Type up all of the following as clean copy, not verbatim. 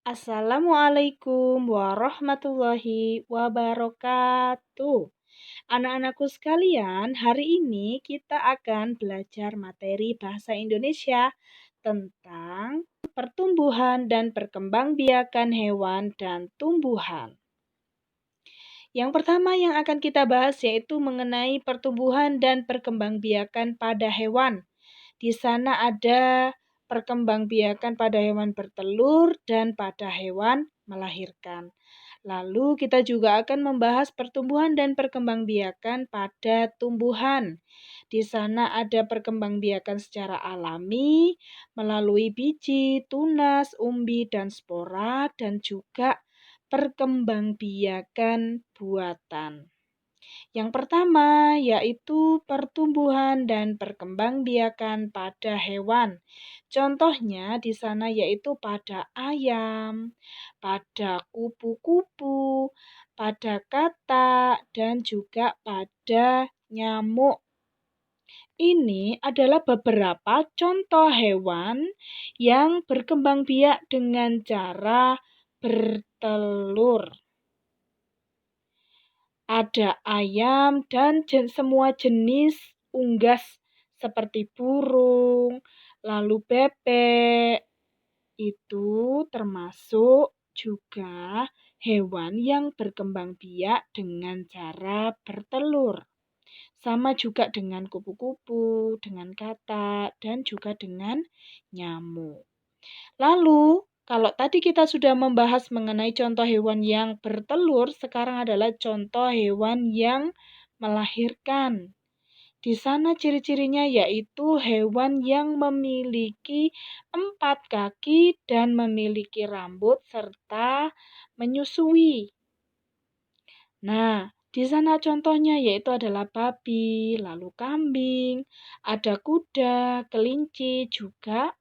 Assalamualaikum warahmatullahi wabarakatuh. Anak-anakku sekalian, hari ini kita akan belajar materi bahasa Indonesia tentang pertumbuhan dan perkembangbiakan hewan dan tumbuhan. Yang pertama yang akan kita bahas yaitu mengenai pertumbuhan dan perkembangbiakan pada hewan. Di sana ada perkembangbiakan pada hewan bertelur dan pada hewan melahirkan. Lalu kita juga akan membahas pertumbuhan dan perkembangbiakan pada tumbuhan. Di sana ada perkembangbiakan secara alami melalui biji, tunas, umbi, dan spora, dan juga perkembangbiakan buatan. Yang pertama yaitu pertumbuhan dan perkembangbiakan pada hewan. Contohnya di sana yaitu pada ayam, pada kupu-kupu, pada katak, dan juga pada nyamuk. Ini adalah beberapa contoh hewan yang berkembang biak dengan cara bertelur. Ada ayam dan semua jenis unggas seperti burung, lalu bebek. Itu termasuk juga hewan yang berkembang biak dengan cara bertelur. Sama juga dengan kupu-kupu, dengan katak, dan juga dengan nyamuk. Lalu, kalau tadi kita sudah membahas mengenai contoh hewan yang bertelur, sekarang adalah contoh hewan yang melahirkan. Di sana ciri-cirinya yaitu hewan yang memiliki 4 kaki dan memiliki rambut serta menyusui. Nah, di sana contohnya yaitu adalah babi, lalu kambing, ada kuda, kelinci, juga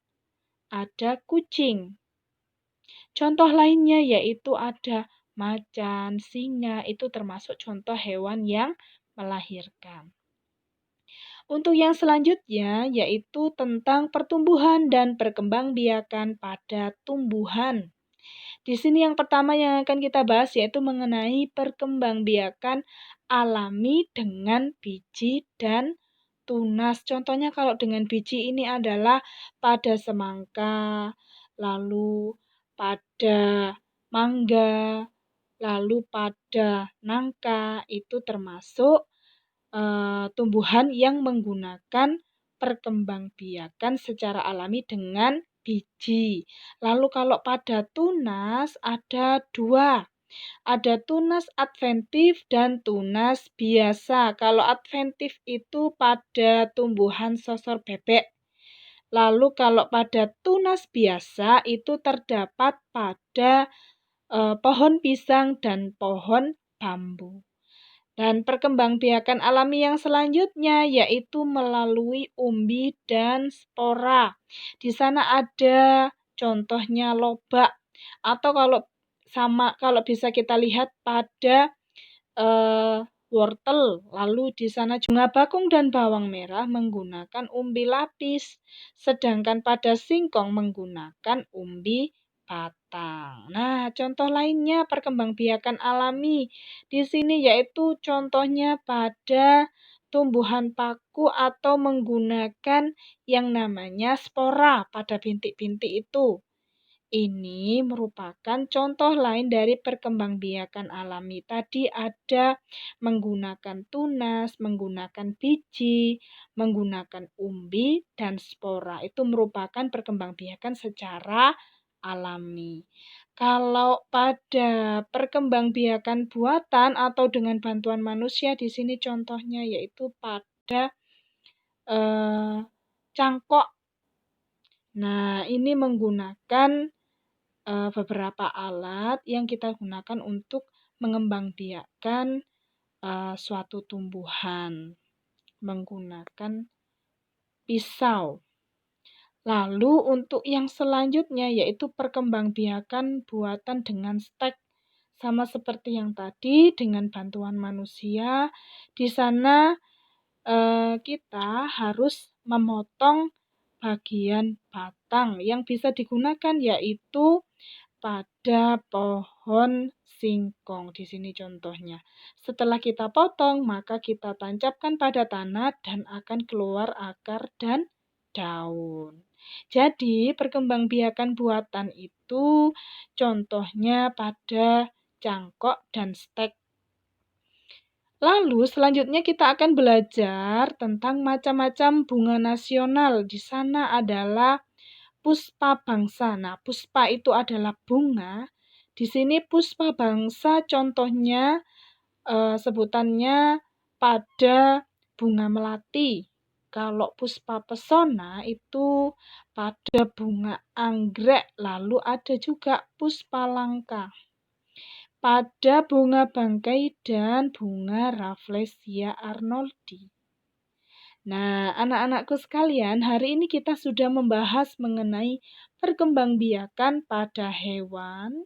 ada kucing. Contoh lainnya yaitu ada macan, singa, itu termasuk contoh hewan yang melahirkan. Untuk yang selanjutnya yaitu tentang pertumbuhan dan perkembangbiakan pada tumbuhan. Di sini yang pertama yang akan kita bahas yaitu mengenai perkembangbiakan alami dengan biji dan tunas. Contohnya kalau dengan biji ini adalah pada semangka, lalu pada mangga, lalu pada nangka, itu termasuk tumbuhan yang menggunakan perkembangbiakan secara alami dengan biji. Lalu kalau pada tunas ada 2. Ada tunas adventif dan tunas biasa. Kalau adventif itu pada tumbuhan sosor bebek. Lalu kalau pada tunas biasa itu terdapat pada pohon pisang dan pohon bambu. Dan perkembangbiakan alami yang selanjutnya yaitu melalui umbi dan spora. Di sana ada contohnya lobak atau kalau bisa kita lihat pada wortel. Lalu di sana bunga bakung dan bawang merah menggunakan umbi lapis, sedangkan pada singkong menggunakan umbi batang. Nah, contoh lainnya perkembangbiakan alami di sini yaitu contohnya pada tumbuhan paku atau menggunakan yang namanya spora pada bintik-bintik itu. Ini merupakan contoh lain dari perkembangbiakan alami. Tadi ada menggunakan tunas, menggunakan biji, menggunakan umbi, dan spora. Itu merupakan perkembangbiakan secara alami. Kalau pada perkembangbiakan buatan atau dengan bantuan manusia, di sini contohnya yaitu pada cangkok. Nah, ini menggunakan beberapa alat yang kita gunakan untuk mengembangbiakkan suatu tumbuhan menggunakan pisau. Lalu untuk yang selanjutnya yaitu perkembangbiakan buatan dengan stek. Sama seperti yang tadi dengan bantuan manusia, di sana kita harus memotong bagian batang yang bisa digunakan yaitu pada pohon singkong. Di sini contohnya. Setelah kita potong, maka kita tancapkan pada tanah dan akan keluar akar dan daun. Jadi, perkembangbiakan buatan itu contohnya pada cangkok dan stek. Lalu selanjutnya kita akan belajar tentang macam-macam bunga nasional. Di sana adalah puspa bangsa. Nah, puspa itu adalah bunga. Di sini puspa bangsa contohnya sebutannya pada bunga melati. Kalau puspa pesona itu pada bunga anggrek. Lalu ada juga puspa langka pada bunga bangkai dan bunga Rafflesia arnoldi. Nah, anak-anakku sekalian, hari ini kita sudah membahas mengenai perkembangbiakan pada hewan,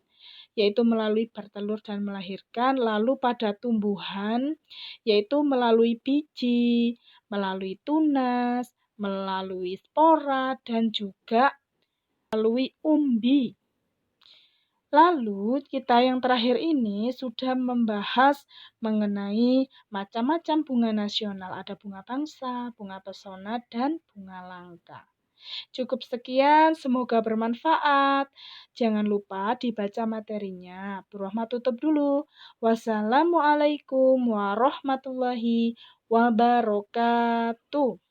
yaitu melalui bertelur dan melahirkan, lalu pada tumbuhan, yaitu melalui biji, melalui tunas, melalui spora, dan juga melalui umbi. Lalu kita yang terakhir ini sudah membahas mengenai macam-macam bunga nasional. Ada bunga bangsa, bunga pesona, dan bunga langka. Cukup sekian, semoga bermanfaat. Jangan lupa dibaca materinya. Bu Rohmah tutup dulu. Wassalamualaikum warahmatullahi wabarakatuh.